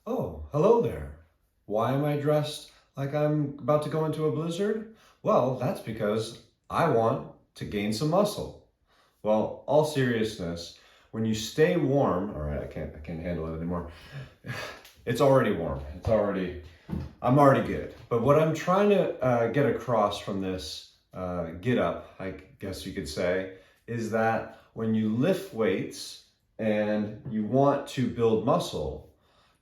Oh, hello there. Why am I dressed like I'm about to go into a blizzard? Well, that's because I want to gain some muscle. Well, all seriousness, when you stay warm, all right, I can't handle it anymore. It's already warm. I'm already good. But what I'm trying to get across from this get up, I guess you could say, is that when you lift weights and you want to build muscle,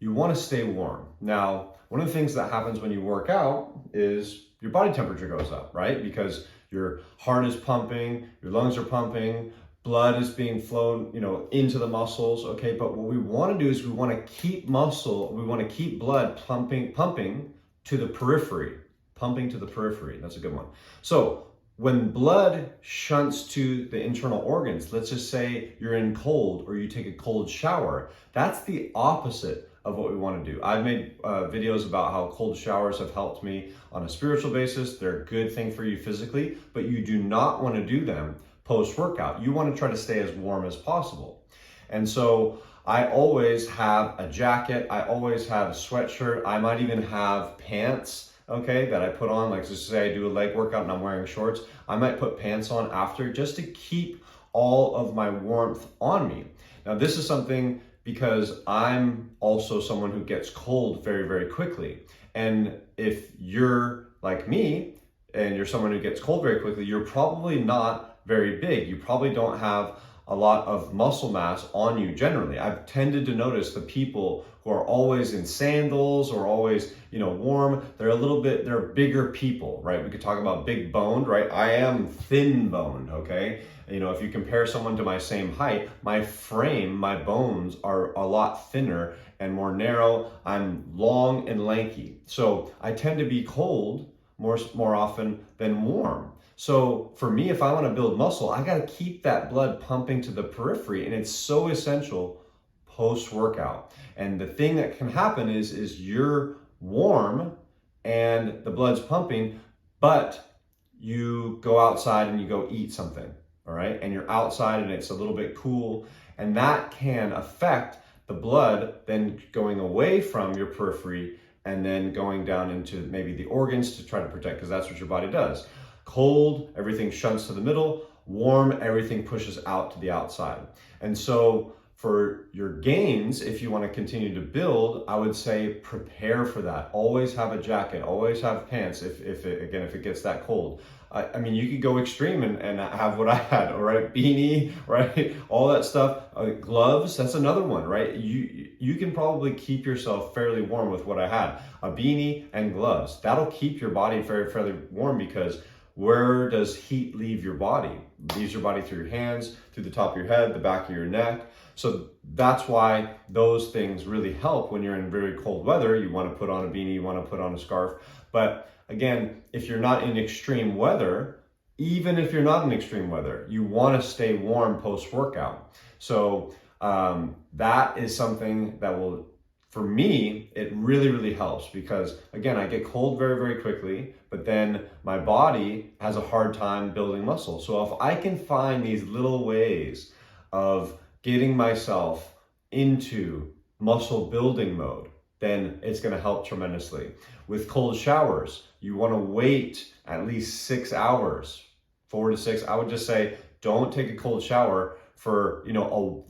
you want to stay warm. Now, one of the things that happens when you work out is your body temperature goes up, right? Because your heart is pumping, your lungs are pumping, blood is being flown, into the muscles, okay? But what we want to do is we want to keep blood pumping to the periphery, pumping to the periphery. That's a good one. So when blood shunts to the internal organs, let's just say you're in cold or you take a cold shower, that's the opposite of what we want to do. I've made videos about how cold showers have helped me on a spiritual basis. They're a good thing for you physically, but you do not want to do them post-workout. You want to try to stay as warm as possible. And so I always have a jacket, I always have a sweatshirt, I might even have pants, okay, that I put on. Like, just say I do a leg workout and I'm wearing shorts, I might put pants on after just to keep all of my warmth on me. Now, this is something because I'm also someone who gets cold very, very quickly. And if you're like me and you're someone who gets cold very quickly, you're probably not very big. You probably don't have a lot of muscle mass on you generally. I've tended to notice the people who are always in sandals or always, warm, they're bigger people, right? We could talk about big boned, right? I am thin boned, okay? If you compare someone to my same height, my frame, my bones are a lot thinner and more narrow. I'm long and lanky. So I tend to be cold more often than warm. So for me, if I want to build muscle, I got to keep that blood pumping to the periphery, and it's so essential post-workout. And the thing that can happen is you're warm and the blood's pumping, but you go outside and you go eat something, all right? And you're outside and it's a little bit cool, and that can affect the blood then going away from your periphery and then going down into maybe the organs to try to protect, because that's what your body does. Cold, everything shunts to the middle. Warm, everything pushes out to the outside. And so for your gains, if you want to continue to build, I would say prepare for that. Always have a jacket, always have pants if it gets that cold. I mean, you could go extreme and have what I had, all right? Beanie, right? All that stuff. Gloves, that's another one, right? You can probably keep yourself fairly warm with what I had. A beanie and gloves. That'll keep your body fairly warm, because where does heat leave your body? It leaves your body through your hands, through the top of your head, the back of your neck. So that's why those things really help when you're in very cold weather. You want to put on a beanie, you want to put on a scarf. But again, if you're not in extreme weather, even if you're not in extreme weather, you want to stay warm post-workout. So that is something that will, for me, it really, really helps, because again, I get cold very, very quickly, but then my body has a hard time building muscle. So if I can find these little ways of getting myself into muscle building mode, then it's going to help tremendously. With cold showers, you want to wait at least 6 hours, 4 to 6. I would just say don't take a cold shower for a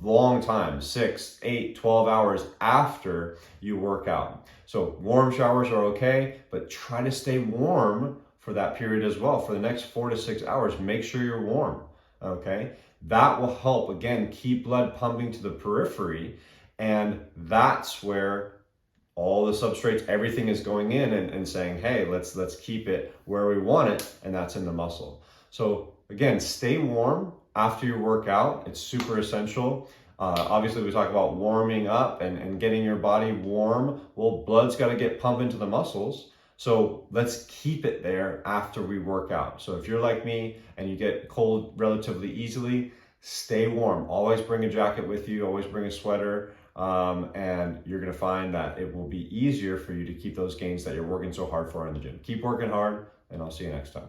long time, 6, 8, 12 hours after you work out. So warm showers are okay, but try to stay warm for that period as well. For the next 4 to 6 hours, make sure you're warm, okay? That will help, again, keep blood pumping to the periphery, and that's where all the substrates, everything is going in and saying, hey, let's keep it where we want it, and that's in the muscle. So again, stay warm after your workout. It's super essential. Obviously, we talk about warming up and getting your body warm. Well, blood's got to get pumped into the muscles. So let's keep it there after we work out. So if you're like me and you get cold relatively easily, stay warm. Always bring a jacket with you. Always bring a sweater. And you're going to find that it will be easier for you to keep those gains that you're working so hard for in the gym. Keep working hard, and I'll see you next time.